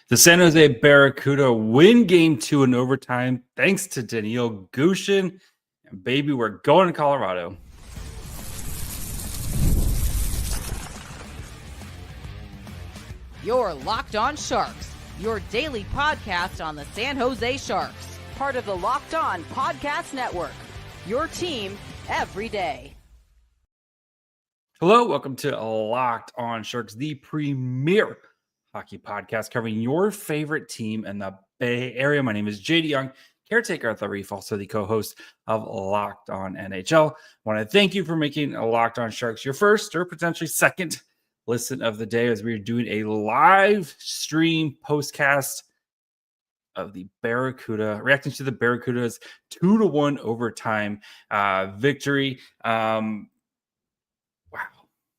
The San Jose Barracuda win game 2 in overtime thanks to Danil Gushchin. And baby, we're going to Colorado. You're Locked On Sharks, your daily podcast on the San Jose Sharks, part of the Locked On Podcast Network, your team every day. Hello, welcome to Locked On Sharks, the premier hockey podcast covering your favorite team in the Bay Area. My name is JD Young, caretaker at the Reef, also the co-host of Locked On NHL. I want to thank you for making Locked On Sharks your first or potentially second listen of the day, as we're doing a live stream postcast of the Barracuda, reacting to the Barracuda's 2-1 overtime victory. Wow,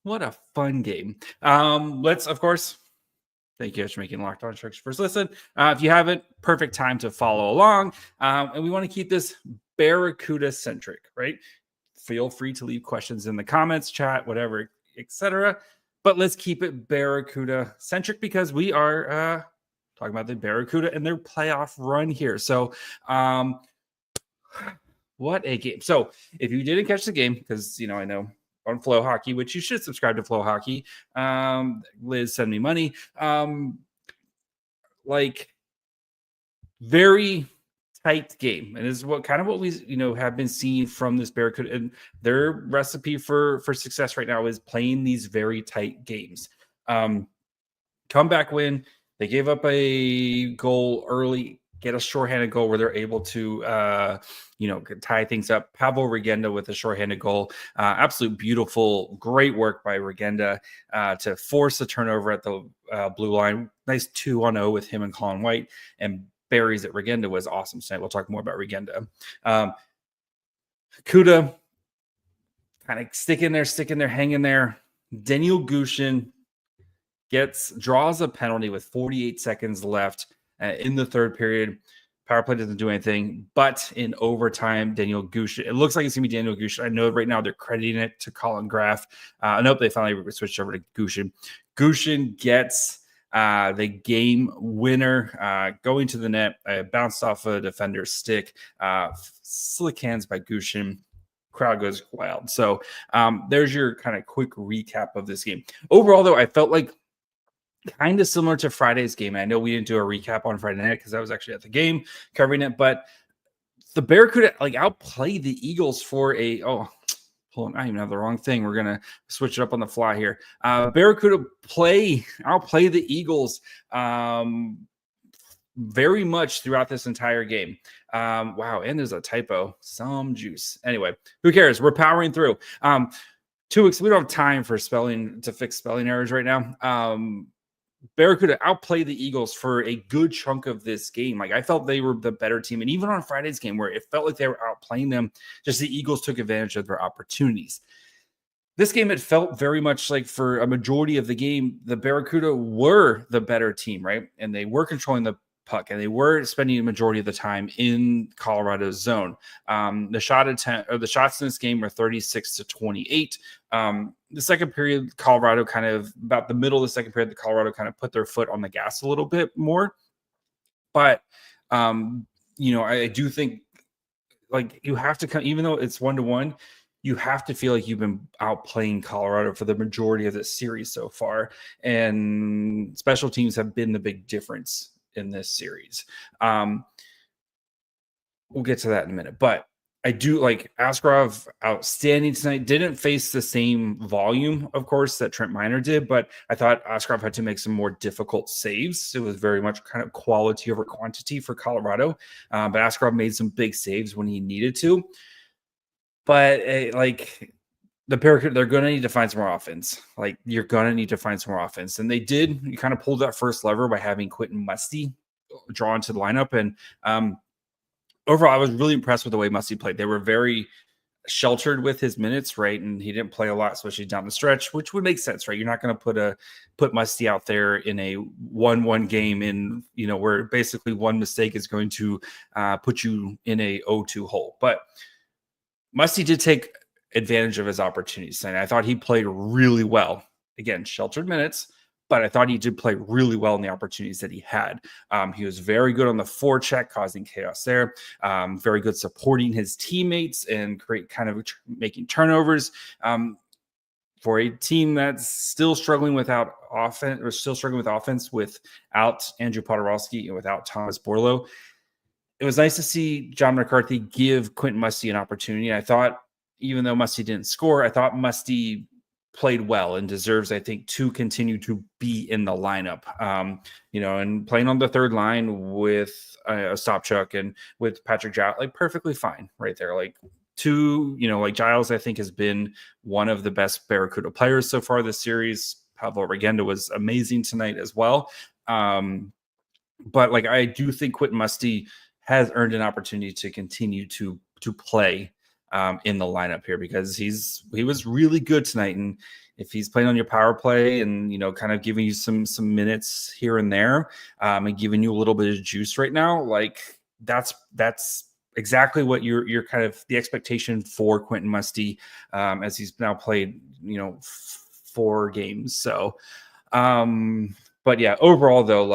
what a fun game. Let's, of course, thank you guys for making Locked On Sharks first listen. If you haven't, perfect time to follow along. And we want to keep this Barracuda-centric, right? Feel free to leave questions in the comments, chat, whatever, etc. But let's keep it Barracuda-centric because we are talking about the Barracuda and their playoff run here. So what a game. So if you didn't catch the game, because, you know, I know on Flow Hockey, which you should subscribe to Flow Hockey. Liz, send me money. Very tight game, and is what we have been seeing from this Barracuda, and their recipe for success right now is playing these very tight games. Comeback win. They gave up a goal early, get a shorthanded goal where they're able to tie things up. Pavel Regenda with a shorthanded goal. Absolute beautiful, great work by Regenda to force the turnover at the blue line. Nice 2-on-0 with him and Colin White, and Barry's at Regenda was awesome tonight. We'll talk more about Regenda. Kuda kind of sticking there, hanging there. Danil Gushchin draws a penalty with 48 seconds left in the third period. Power play doesn't do anything, but in overtime, Danil Gushchin. It looks like it's going to be Danil Gushchin. I know right now they're crediting it to Colin Graff. Nope, they finally switched over to Gushchin. Gushchin gets the game winner going to the net. Bounced off a defender's stick. Slick hands by Gushchin. Crowd goes wild. So there's your kind of quick recap of this game. Overall, though, I felt like kind of similar to Friday's game. I know we didn't do a recap on Friday night because I was actually at the game covering it, but the Barracuda outplayed the Eagles for hold on, I even have the wrong thing. We're gonna switch it up on the fly here. Barracuda outplay the Eagles very much throughout this entire game. Wow, and there's a typo. Some juice. Anyway, who cares? We're powering through. 2 weeks. We don't have time for to fix spelling errors right now. Barracuda outplayed the Eagles for a good chunk of this game. I felt they were the better team. And even on Friday's game, where it felt like they were outplaying them, just the Eagles took advantage of their opportunities. This game, it felt very much like for a majority of the game, the Barracuda were the better team, right? And they were controlling the puck, and they were spending the majority of the time in Colorado's zone. The shots in this game were 36-28. The second period, Colorado about the middle of the second period, Colorado kind of put their foot on the gas a little bit more. But I do think you have to even though it's 1-1, you have to feel like you've been outplaying Colorado for the majority of this series so far, and special teams have been the big difference in this series. We'll get to that in a minute, but I do like Askarov outstanding tonight. Didn't face the same volume, of course, that Trent Miner did, but I thought Askarov had to make some more difficult saves. It was very much kind of quality over quantity for Colorado, but Askarov made some big saves when he needed to. But the Barracuda, they're going to need to find some more offense. You're going to need to find some more offense. And they did. You kind of pulled that first lever by having Quentin Musty draw into the lineup. And overall, I was really impressed with the way Musty played. They were very sheltered with his minutes, right? And he didn't play a lot, especially down the stretch, which would make sense, right? You're not going to put Musty out there in a 1-1 game where basically one mistake is going to put you in a 0-2 hole. But Musty did take advantage of his opportunities, and I thought he played really well. Again, sheltered minutes, but I thought he did play really well in the opportunities that he had. He was very good on the forecheck, causing chaos there. Very good supporting his teammates and making turnovers. For a team that's still struggling without offense, or still struggling with offense without Andrew Podorowski and without Thomas Borlow, it was nice to see John McCarthy give Quentin Musty an opportunity. I thought, even though Musty didn't score, I thought Musty played well and deserves, I think, to continue to be in the lineup. And playing on the third line with Ostapchuk and with Patrick Giles, like perfectly fine right there. Like Giles, I think, has been one of the best Barracuda players so far this series. Pavlo Regenda was amazing tonight as well. But I do think Quentin Musty has earned an opportunity to continue to play in the lineup here, because he was really good tonight. And if he's playing on your power play and, kind of giving you some minutes here and there, and giving you a little bit of juice right now, that's exactly what you're kind of the expectation for Quentin Musty, as he's now played, 4 games. So, but yeah, overall though,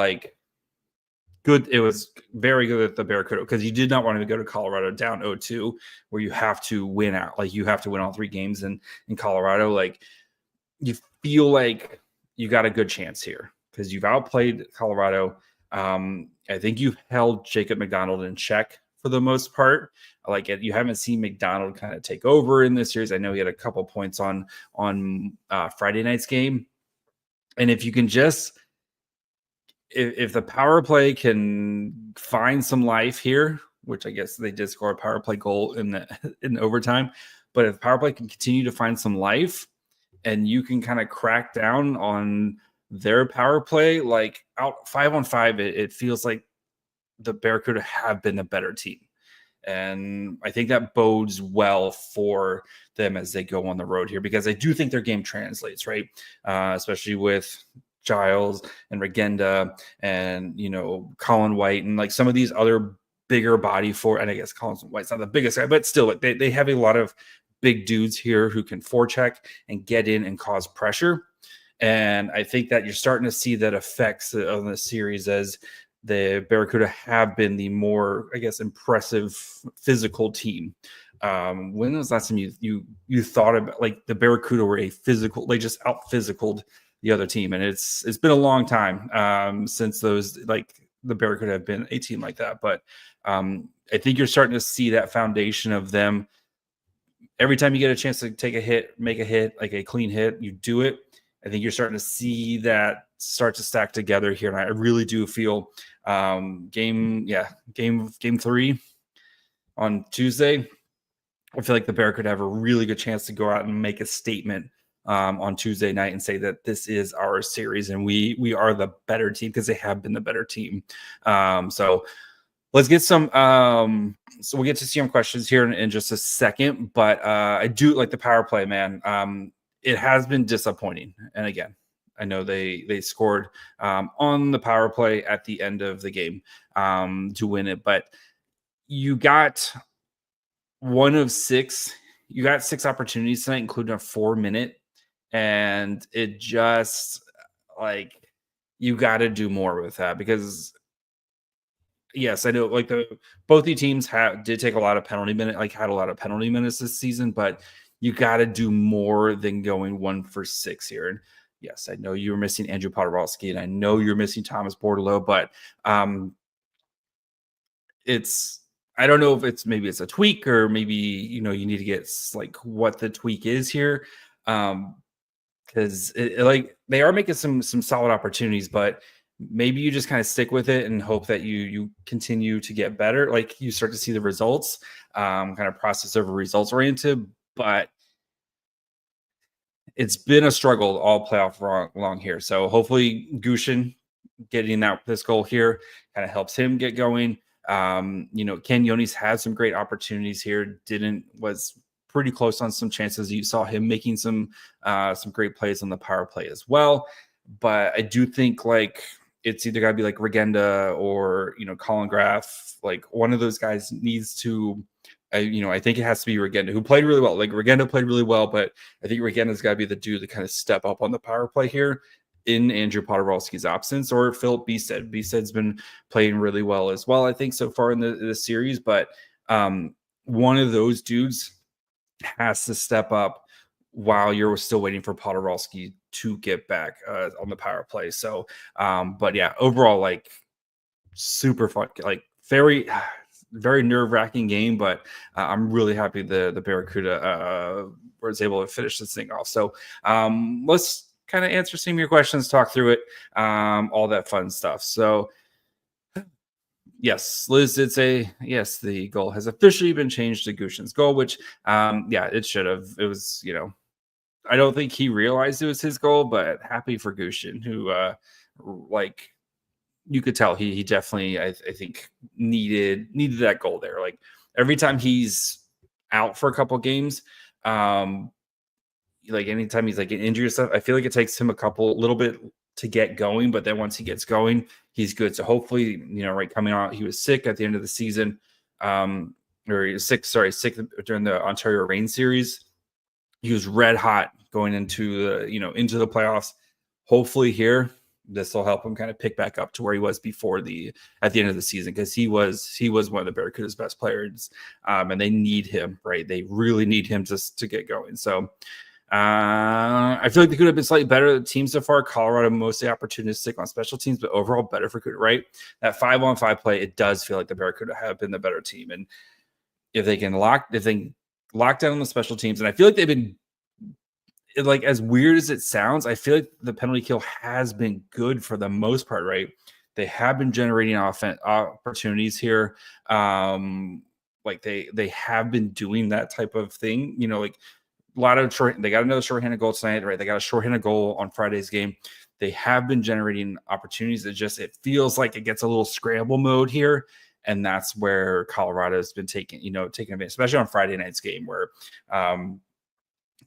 good. It was very good at the Barracuda, because you did not want to go to Colorado down 0-2, where you have to win out. You have to win all 3 games in Colorado. You feel like you got a good chance here because you've outplayed Colorado. I think you've held Jacob McDonald in check for the most part. You haven't seen McDonald kind of take over in this series. I know he had a couple points on Friday night's game. And if you can just, if the power play can find some life here, which I guess they did score a power play goal in overtime, but if power play can continue to find some life and you can kind of crack down on their power play, out 5-on-5, it feels like the Barracuda have been a better team. And I think that bodes well for them as they go on the road here, because I do think their game translates, right? Especially with Giles and Regenda and, Colin White and some of these other bigger body and I guess Colin White's not the biggest guy, but still they have a lot of big dudes here who can forecheck and get in and cause pressure. And I think that you're starting to see that effects of the series as the Barracuda have been the more, I guess, impressive physical team. When was the last time you thought about the Barracuda were a physical, they just out physicaled the other team? And it's been a long time since those, the Barracuda have been a team like that. But I think you're starting to see that foundation of them. Every time you get a chance to take a hit, make a hit, a clean hit, you do it. I think you're starting to see that start to stack together here. And I really do feel game 3 on Tuesday, I feel like the Barracuda have a really good chance to go out and make a statement on Tuesday night and say that this is our series and we are the better team, because they have been the better team. So let's get some so we'll get to some questions here in just a second, but I do like the power play, man. It has been disappointing. And again, I know they scored on the power play at the end of the game to win it, but you got 1 of 6. You got 6 opportunities tonight, including a 4-minute, and it just you got to do more with that, because yes, I know both the teams did take a lot of penalty minutes, had a lot of penalty minutes this season, but you got to do more than going 1 for 6 here. And yes, I know you were missing Andrew Podorowski, and I know you're missing Thomas Bordelot, but I don't know if maybe it's a tweak, or maybe, you need to get what the tweak is here. Because they are making some solid opportunities, but maybe you just kind of stick with it and hope that you continue to get better. You start to see the results, kind of process over results oriented, but it's been a struggle all playoff long here. So hopefully Gushchin getting this goal here kind of helps him get going. Ken Yonis had some great opportunities here. Was pretty close on some chances. You saw him making some great plays on the power play as well. But I do think it's either got to be Regenda or Colin Graff. One of those guys needs to. I think it has to be Regenda, who played really well. Regenda played really well, but I think Regenda's got to be the dude to kind of step up on the power play here in Andrew Podorowski's absence, or Philip Beestead. Beestead's been playing really well as well, I think, so far in the series. But one of those dudes has to step up while you're still waiting for Podorowski to get back on the power play. So, but yeah, overall, like super fun, like very, very nerve-wracking game. But I'm really happy the Barracuda was able to finish this thing off. So let's kind of answer some of your questions, talk through it, all that fun stuff. So yes, Liz did say, yes, the goal has officially been changed to Gushchin's goal, which, yeah, it should have. It was, I don't think he realized it was his goal, but happy for Gushchin, who, like, you could tell he definitely, I think, needed that goal there. Like, every time he's out for a couple games, like anytime he's like an injury or stuff, I feel like it takes him a little bit to get going, but then once he gets going, he's good. So hopefully, right, coming out, he was sick at the end of the season, or he was sick during the Ontario Reign series. He was red hot going into the playoffs. Hopefully here, this will help him kind of pick back up to where he was before at the end of the season, because he was one of the Barracuda's best players, and they need him, right? They really need him to get going. So I feel like they could have been slightly better team so far. Colorado mostly opportunistic on special teams, but overall better for Cuda, right? That 5-on-5 play, it does feel like the Barracuda have been the better team. And if they lock down on the special teams, and I feel like they've been, like, as weird as it sounds, I feel like the penalty kill has been good for the most part, right? They have been generating opportunities here. Like they have been doing that type of thing, like a lot of they got another shorthanded goal tonight, right? They got a shorthanded goal on Friday's game. They have been generating opportunities. It feels like it gets a little scramble mode here. And that's where Colorado has been taking advantage, especially on Friday night's game, where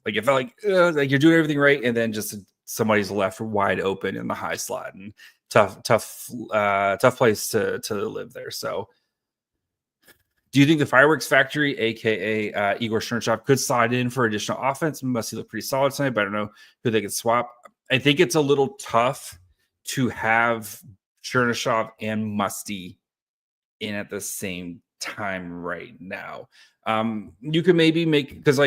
like it felt like you're doing everything right, and then just somebody's left wide open in the high slot, and tough place to live there. So, do you think the Fireworks Factory, aka Igor Chernyshov, could slide in for additional offense? Musty look pretty solid tonight, but I don't know who they could swap. I think it's a little tough to have Chernyshov and Musty in at the same time right now. You could maybe because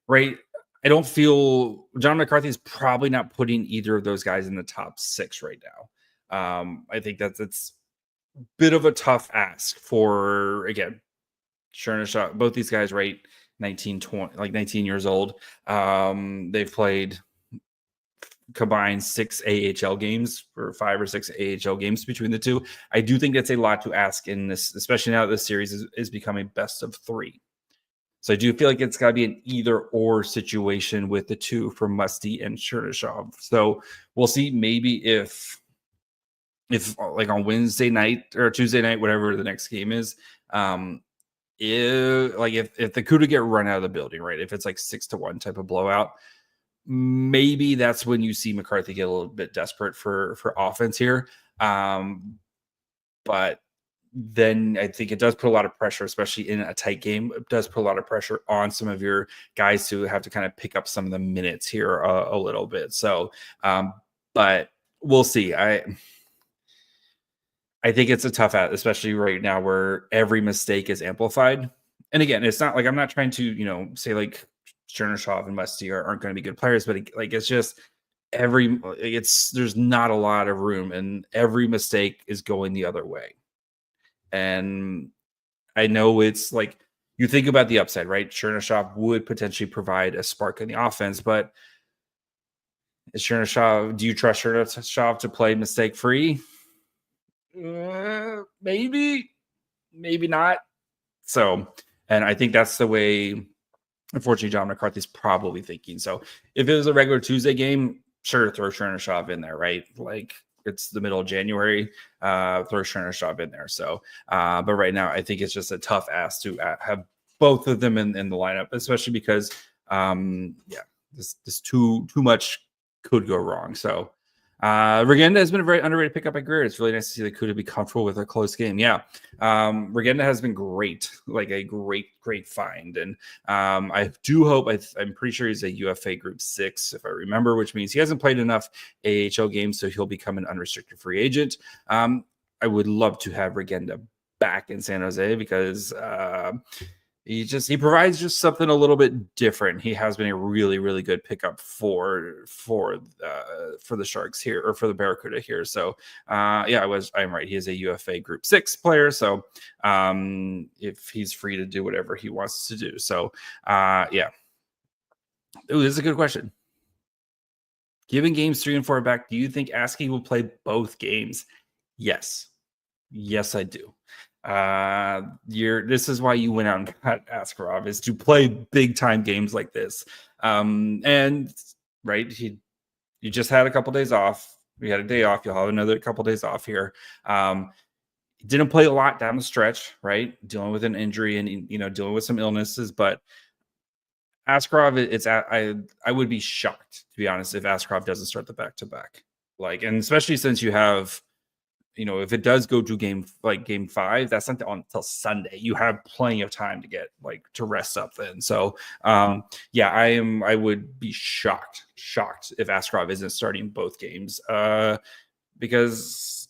right, I don't feel John McCarthy is probably not putting either of those guys in the top 6 right now. I think it's a bit of a tough ask for, again, Chernyshov, both these guys, right, 19 years old. They've played combined 6 AHL games, or 5 or 6 AHL games between the two. I do think that's a lot to ask in this, especially now that this series is becoming best of 3. So I do feel like it's got to be an either or situation with the two for Musty and Chernyshov. So we'll see maybe if like on Wednesday night or Tuesday night, whatever the next game is, if the Cuda get run out of the building, right? If it's like 6-1 type of blowout, maybe that's when you see McCarthy get a little bit desperate for offense here. But then I think it does put a lot of pressure, especially in a tight game. It does put a lot of pressure on some of your guys to have to kind of pick up some of the minutes here a little bit. So, but we'll see. I think it's a tough out, especially right now where every mistake is amplified. And again, it's not like I'm not trying to, say like Chernyshov and Musty aren't going to be good players, but it's just there's not a lot of room, and every mistake is going the other way. And I know it's like you think about the upside, right? Chernyshov would potentially provide a spark in the offense, but do you trust Chernyshov to play mistake free? Maybe not. So, and I think that's the way, unfortunately, John McCarthy's probably thinking. So if it was a regular Tuesday game, sure, throw Chernyshov in there, right? Like, it's the middle of January, throw Chernyshov in there. So, but right now, I think it's just a tough ask to have both of them in the lineup, especially because, this too much could go wrong. So, Regenda has been a very underrated pickup at Greer. It's really nice to see the Cuda be comfortable with a close game. Yeah. Regenda has been great, like a great find. And I do hope, I'm pretty sure he's a UFA Group 6, if I remember, which means he hasn't played enough AHL games, so he'll become an unrestricted free agent. I would love to have Regenda back in San Jose because he provides just something a little bit different. He has been a really good pickup for the Sharks here, or for the Barracuda here. So I'm right. He is a UFA Group 6 player. So if he's free to do whatever he wants to do. So Ooh, this is a good question. Given games 3 and 4 back, do you think Askey will play both games? Yes, I do. This is why you went out and got Askarov, is to play big time games like this. And right, you just had a couple days off. You had a day off. You'll have another couple days off here. Didn't play a lot down the stretch, right? Dealing with an injury and dealing with some illnesses, but Askarov, I would be shocked, to be honest, if Askarov doesn't start the back-to-back. And especially since you have, if it does go to game 5, that's not until Sunday. You have plenty of time to get to rest up then. So I would be shocked if Askarov isn't starting both games, because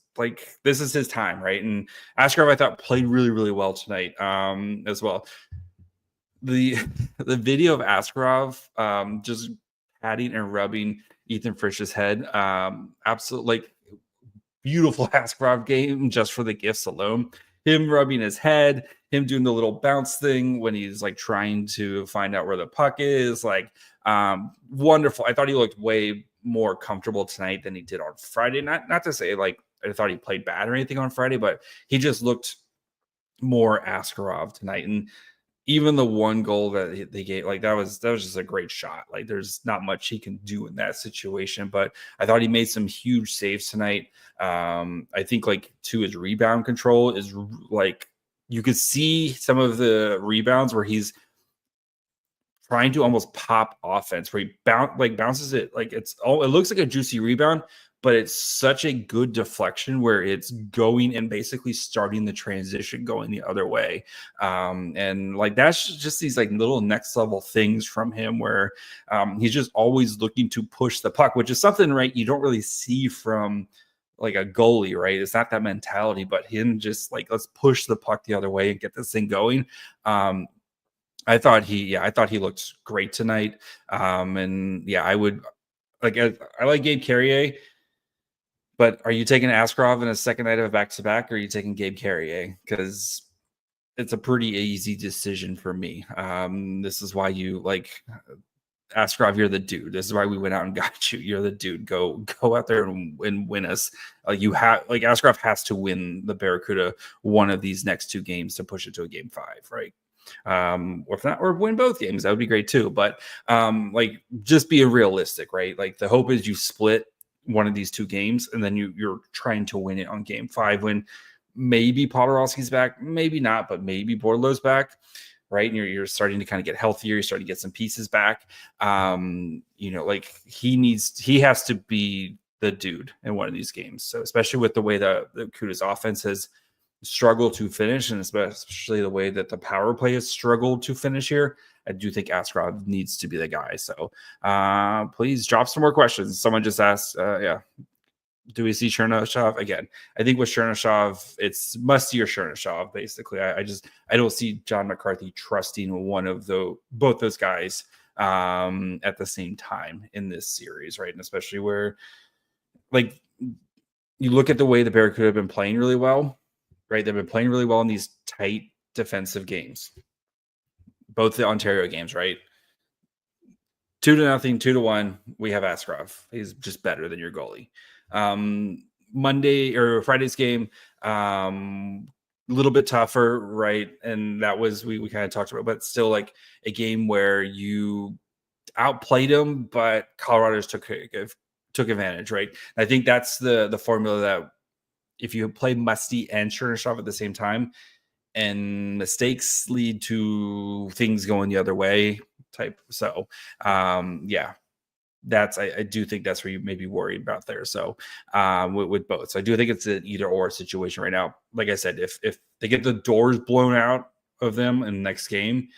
this is his time, right? And Askarov, I thought, played really well tonight as well. The video of Askarov just patting and rubbing Ethan Frisch's head, absolutely beautiful Askarov game just for the gifts alone. Him rubbing his head, him doing the little bounce thing when he's trying to find out where the puck is, wonderful. I thought he looked way more comfortable tonight than he did on Friday. Not to say I thought he played bad or anything on Friday, but he just looked more Askarov tonight. And even the one goal that they gave, that was just a great shot. There's not much he can do in that situation, but I thought he made some huge saves tonight. I think to his rebound control is you could see some of the rebounds where he's trying to almost pop offense, where he bounces it it looks like a juicy rebound, but it's such a good deflection where it's going and basically starting the transition going the other way. And that's just these little next level things from him where he's just always looking to push the puck, which is something, right, you don't really see from a goalie, right? It's not that mentality, but him just let's push the puck the other way and get this thing going. I thought he looked great tonight. I would I like Gabe Carrier. But are you taking Askarov in a second night of a back-to-back, or are you taking Gabe Carrier? Because it's a pretty easy decision for me. This is why you Askarov, you're the dude. This is why we went out and got you. You're the dude. Go out there and win us. Askarov has to win the Barracuda one of these next 2 games to push it to a game 5, right? Or if not, or win both games. That would be great too. But just being realistic, right? The hope is you split one of these 2 games, and then you're trying to win it on game 5 when maybe Podorowski's back, maybe not, but maybe Bordelow's back, right? And you're starting to kind of get healthier. You're starting to get some pieces back. He has to be the dude in one of these games. So especially with the way the Cuda's offense has struggled to finish, and especially the way that the power play has struggled to finish here, I do think Askarov needs to be the guy. So please drop some more questions. Someone just asked, do we see Chernyshov again? I think with Chernyshov, it's Musty or Chernyshov, basically. I don't see John McCarthy trusting both those guys at the same time in this series, right? And especially where you look at the way the Barracuda have been playing really well, right? They've been playing really well in these tight defensive games. Both the Ontario games, right? 2-0, 2-1. We have Askarov. He's just better than your goalie. Monday or Friday's game, a little bit tougher, right? And that was we kind of talked about, but still a game where you outplayed them, but Colorado just took advantage, right? And I think that's the formula that if you play Musty and Chernyshov at the same time, and mistakes lead to things going the other way type. So, I do think that's where you may be worried about there. So with both. So I do think it's an either or situation right now. Like I said, if they get the doors blown out of them in the next game,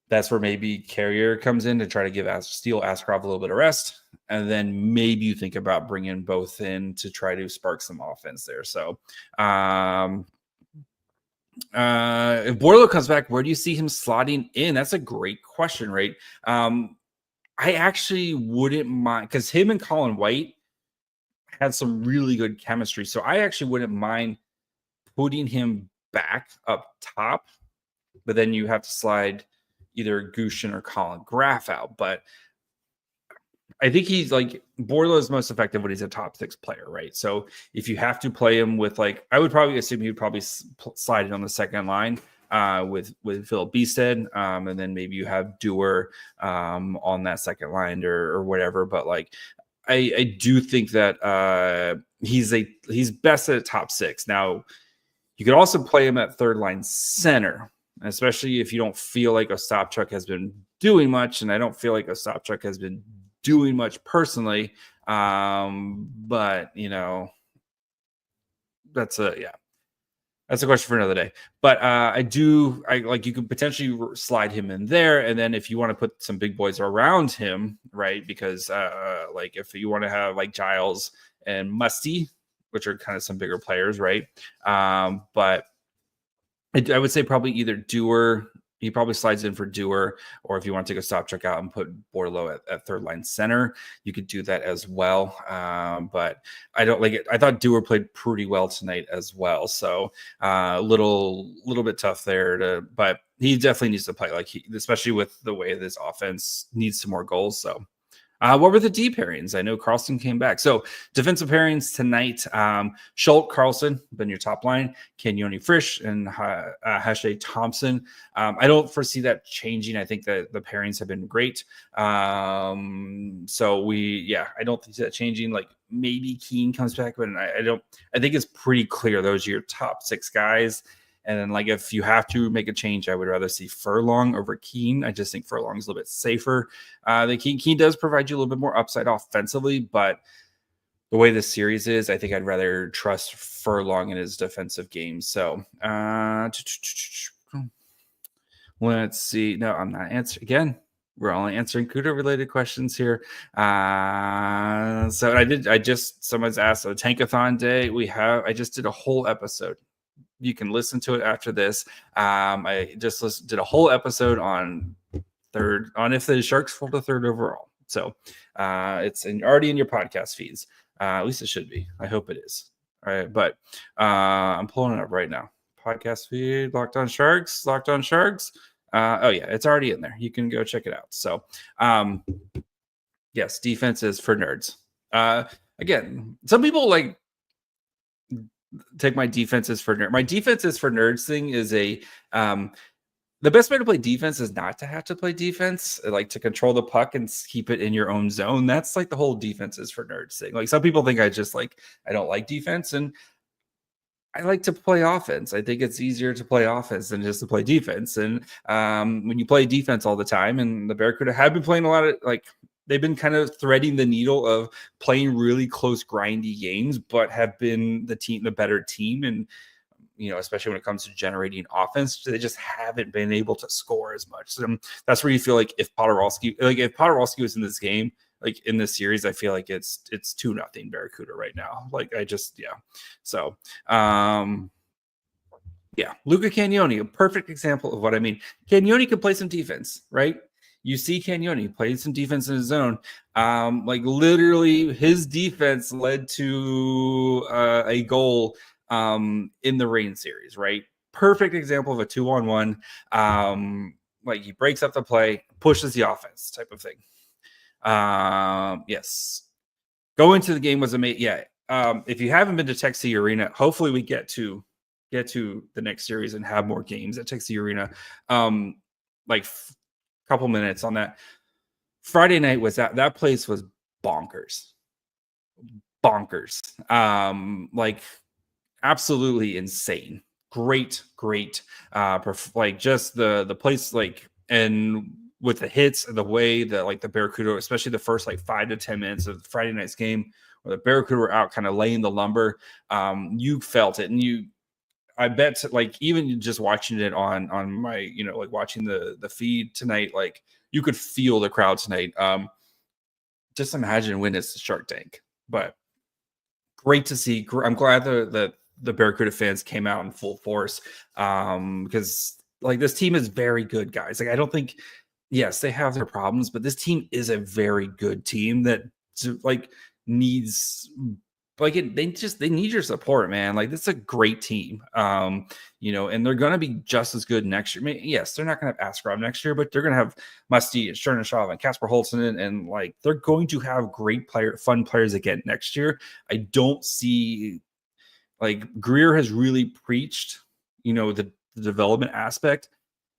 that's where maybe Carrier comes in to try to give Steele Askarov a little bit of rest. And then maybe you think about bringing both in to try to spark some offense there. So if Bourlo comes back, where do you see him slotting in? That's a great question, right? I actually wouldn't mind, because him and Colin White had some really good chemistry. So I actually wouldn't mind putting him back up top, but then you have to slide either Gushchin or Colin Graf out. But I think he's like, Bourlo is most effective when he's a top 6 player, right? So if you have to play him with, like, I would probably assume he would probably slide it on the second line with Phil Beestead, and then maybe you have Dewar on that second line or whatever. But like, I do think that he's best at top 6. Now, you could also play him at third line center, especially if you don't feel like Ostapchuk has been doing much, and I don't feel like Ostapchuk has been doing much personally. But you know, that's a question for another day. But I like, you could potentially slide him in there, and then if you want to put some big boys around him, right? Because like, if you want to have like Giles and Musty, which are kind of some bigger players, right? But I would say probably either Dewar. He probably slides in for Dewar, or if you want to take a Ostapchuk out and put Bourlo at third line center, you could do that as well. But I don't like it. I thought Dewar played pretty well tonight as well, so a little bit tough there. But he definitely needs to play, like, especially with the way this offense needs some more goals. So. What were the D pairings? I know Carlson came back. So defensive pairings tonight, Schultz, Carlson, been your top line, Kenyoni Frisch, and Hashay Thompson. I don't foresee that changing. I think that the pairings have been great. I don't think that changing. Like, maybe Keane comes back, but I think it's pretty clear those are your top 6 guys. And then, like, if you have to make a change, I would rather see Furlong over Keane. I just think Furlong is a little bit safer. The Keane does provide you a little bit more upside offensively, but the way this series is, I think I'd rather trust Furlong in his defensive game. So let's see. No, I'm not answering again. We're only answering CUDA-related questions here. Someone's asked, a Tankathon day. I just did a whole episode. You can listen to it after this. I just did a whole episode on if the Sharks fall to third overall. So it's already in your podcast feeds. At least it should be. I hope it is. All right, but I'm pulling it up right now. Podcast feed, Locked On Sharks. Oh yeah, it's already in there. You can go check it out. So yes, defense is for nerds. Again, some people like take my defenses for nerd. My defenses for nerds thing is the best way to play defense is not to have to play defense, like to control the puck and keep it in your own zone. That's like the whole defenses for nerds thing. Like, some people think I don't like defense, and I like to play offense. I think it's easier to play offense than just to play defense. And when you play defense all the time, and the Barracuda have been playing a lot of, like, they've been kind of threading the needle of playing really close, grindy games, but have been the better team. And, you know, especially when it comes to generating offense, they just haven't been able to score as much. So that's where you feel like if Podorowski was in this game, like in this series, I feel like it's 2-0 Barracuda right now. So, Luca Cagnoni, a perfect example of what I mean. Cagnoni can play some defense, right? You see Cagnoni played some defense in his zone. Like, literally, his defense led to a goal in the Reign series, right? Perfect example of a 2-on-1. Like, he breaks up the play, pushes the offense type of thing. Yes. Going to the game was amazing. Yeah. If you haven't been to Texas Arena, hopefully we get to the next series and have more games at Texas Arena. Couple minutes on that. Friday night was that place was bonkers. Like, absolutely insane. Great. Just the place, like, and with the hits and the way that like the Barracuda, especially the first like 5 to 10 minutes of Friday night's game, where the Barracuda were out kind of laying the lumber, you felt it. And I bet like even just watching it on my, you know, like watching the feed tonight, like you could feel the crowd tonight. Just imagine when it's the Shark Tank, but great to see. I'm glad that the Barracuda fans came out in full force, because like this team is very good, guys. Like I don't think, yes, they have their problems, but this team is a very good team that like needs like they need your support, man. Like this is a great team, you know, and they're gonna be just as good next year. I mean, yes, they're not gonna have Askarov next year, but they're gonna have Musty and Chernyshov and Kasper Holton, and like they're going to have fun players again next year. I don't see like Greer has really preached, you know, the development aspect.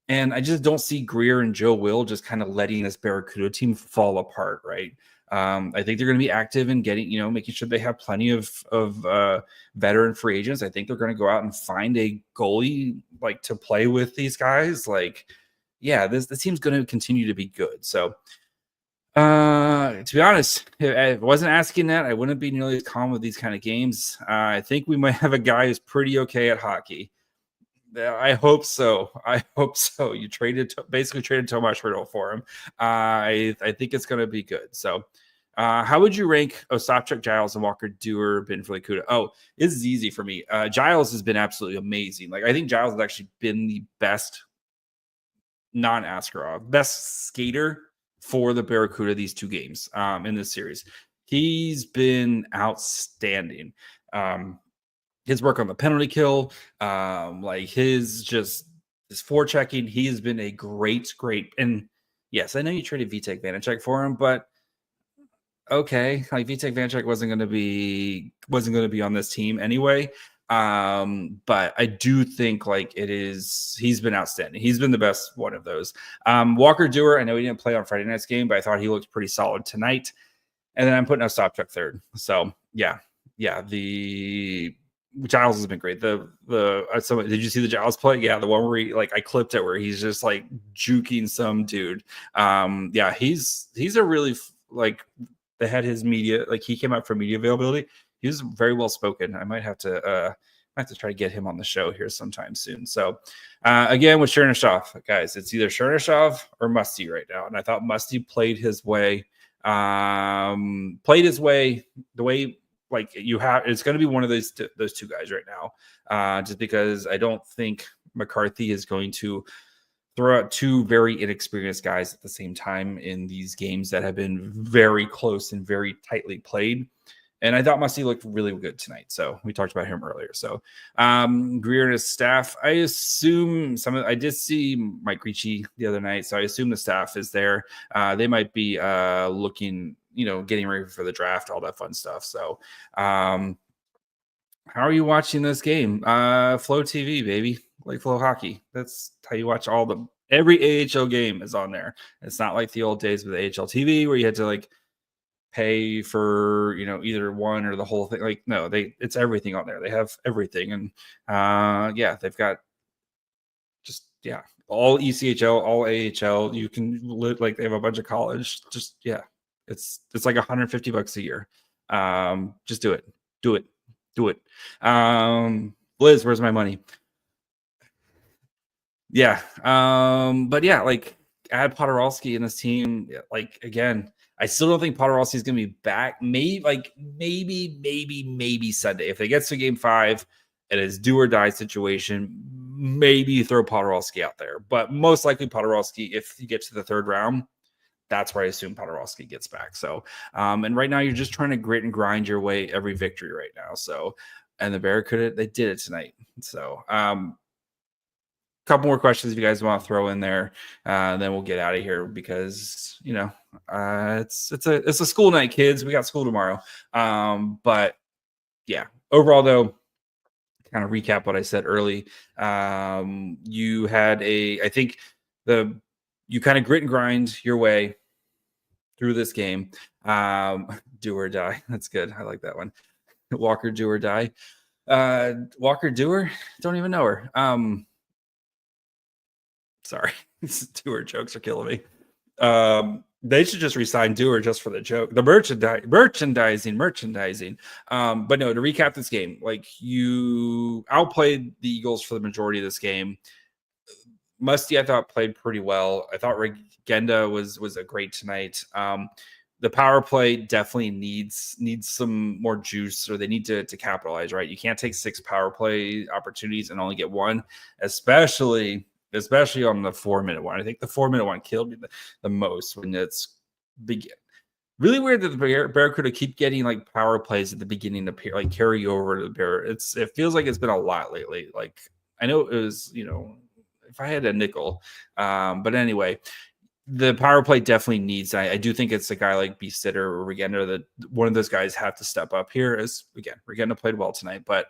And I just don't see Greer and Joe Will just kind of letting this Barracuda team fall apart, right? I think they're going to be active in getting, you know, making sure they have plenty of veteran free agents. I think they're going to go out and find a goalie like to play with these guys. Like, yeah, this team's going to continue to be good. So, to be honest, if I wasn't asking that, I wouldn't be nearly as calm with these kind of games. I think we might have a guy who's pretty okay at hockey. I hope so. I hope so. You basically traded Tomas Hertl for him. I think it's going to be good. So, how would you rank Ostapchuk, Giles, and Walker Duehr, Benford, Kuda? Oh, this is easy for me. Giles has been absolutely amazing. Like I think Giles has actually been the best non-Askarov, best skater for the Barracuda these 2 games in this series. He's been outstanding. His work on the penalty kill, like his forechecking, he has been a great. And yes, I know you traded Vitek Vanacek for him, but okay, like Vitek Vanacek wasn't going to be on this team anyway. But I do think like he's been outstanding. He's been the best one of those. Walker Duehr, I know he didn't play on Friday night's game, but I thought he looked pretty solid tonight. And then I'm putting Ostapchuk third. So yeah, the Giles has been great. Did you see the Giles play? Yeah, the one where I clipped it where he's just like juking some dude. Yeah, he's a really like they had his media, like he came out for media availability. He was very well spoken. I might have to try to get him on the show here sometime soon. So again with Chernyshov, guys, it's either Chernyshov or Musty right now. And I thought Musty played his way the way like you have. It's going to be one of those 2 guys right now, just because I don't think McCarthy is going to throw out 2 very inexperienced guys at the same time in these games that have been very close and very tightly played. And I thought Musty looked really good tonight. So we talked about him earlier. So Greer and his staff, I assume I did see Mike Ricci the other night. So I assume the staff is there. They might be looking, getting ready for the draft, all that fun stuff. So how are you watching this game? Flow TV, baby. Like Flow Hockey. That's how you watch every AHL game is on there. It's not like the old days with AHL TV where you had to pay for either one or the whole thing. It's everything on there. They have everything. And they've got all ECHL, all AHL. You can they have a bunch of college. It's like $150 a year. Just do it. Liz, where's my money? Add Podorowski in this team. Again, I still don't think Podorowski is going to be back. Maybe Sunday. If it gets to game 5 and it's do or die situation, maybe throw Podorowski out there. But most likely Podorowski, if you get to the 3rd round, that's where I assume Podorowski gets back. So, and right now you're just trying to grit and grind your way every victory right now. So, and the Barracuda, they did it tonight. So, couple more questions if you guys want to throw in there, then we'll get out of here because it's a school night, kids. We got school tomorrow. But yeah, overall though, kind of recap what I said early. You had you kind of grit and grind your way through this game. Do or die. That's good. I like that one. Walker, do or die. Walker Duehr, don't even know her. Sorry, Duehr jokes are killing me. They should just resign Dewar just for the joke. The merchandising. But no, to recap this game, like you outplayed the Eagles for the majority of this game. Musty, I thought, played pretty well. I thought Regenda was a great tonight. The power play definitely needs some more juice, or they need to capitalize, right? You can't take 6 power play opportunities and only get 1, especially on the 4-minute one. I think the 4-minute one killed me the most when it's really weird that the Barracuda keep getting like power plays at the beginning to like carry over to the Bear. It feels like it's been a lot lately. Like I know it was, if I had a nickel, but anyway, the power play definitely needs. I do think it's a guy like Beasted or Regenda that one of those guys have to step up here. As again, Regenda played well tonight, but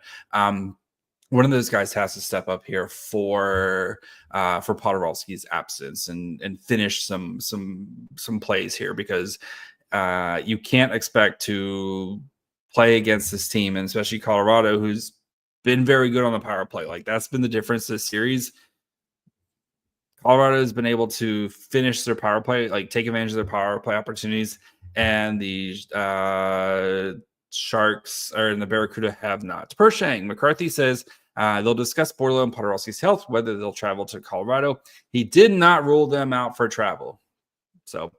one of those guys has to step up here for Podorowski's absence and finish some plays here, because you can't expect to play against this team, and especially Colorado, who's been very good on the power play. Like that's been the difference this series. Colorado has been able to finish their power play, like take advantage of their power play opportunities, and the Sharks and the Barracuda have not. Pershing, McCarthy says they'll discuss Borla and Podorowski's health, whether they'll travel to Colorado. He did not rule them out for travel. So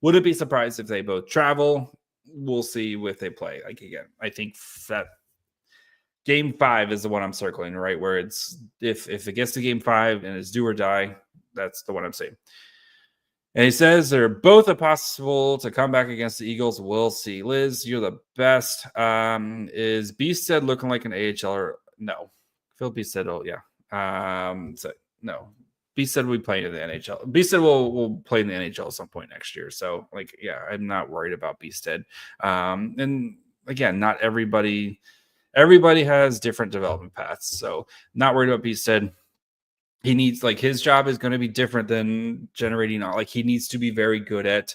wouldn't be surprised if they both travel. We'll see if they play. Like again, I think that Game 5 is the one I'm circling, right? Where it's if it gets to Game 5 and it's do or die, that's the one I'm saying. And he says they're both possible to come back against the Eagles. We'll see. Liz, you're the best. Is Beasted looking like an AHL? No. Phil Beasted, so no. Beasted will be playing in the NHL. Beasted will play in the NHL at some point next year. So, like, yeah, I'm not worried about Beasted. And again, not everybody has different development paths. So, not worried about Beasted. He needs, like, his job is going to be different than generating. Like, he needs to be very good at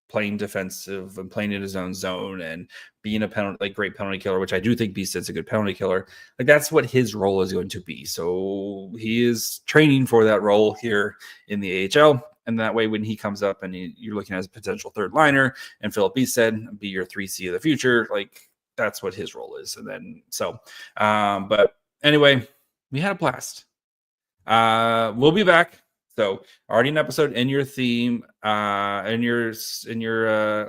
playing defensive and playing in his own zone and being a great penalty killer, which I do think Beasted's a good penalty killer. Like that's what his role is going to be. So he is training for that role here in the AHL. And that way, when he comes up and you're looking at a potential third liner and Philip Beasted be your 3C of the future, like that's what his role is. And then, but anyway, we had a blast. We'll be back. So already an episode in your theme, in your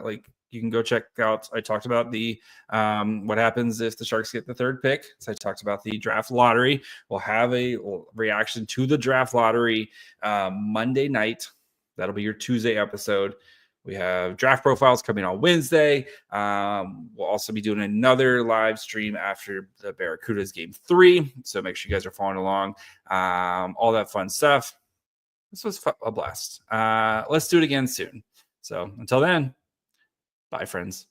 like you can go check out. I talked about the what happens if the Sharks get the 3rd pick. So I talked about the draft lottery. We'll have a reaction to the draft lottery Monday night. That'll be your Tuesday episode. We have draft profiles coming on Wednesday. We'll also be doing another live stream after the Barracuda's Game 3. So make sure you guys are following along. All that fun stuff. This was a blast. Let's do it again soon. So until then, bye, friends.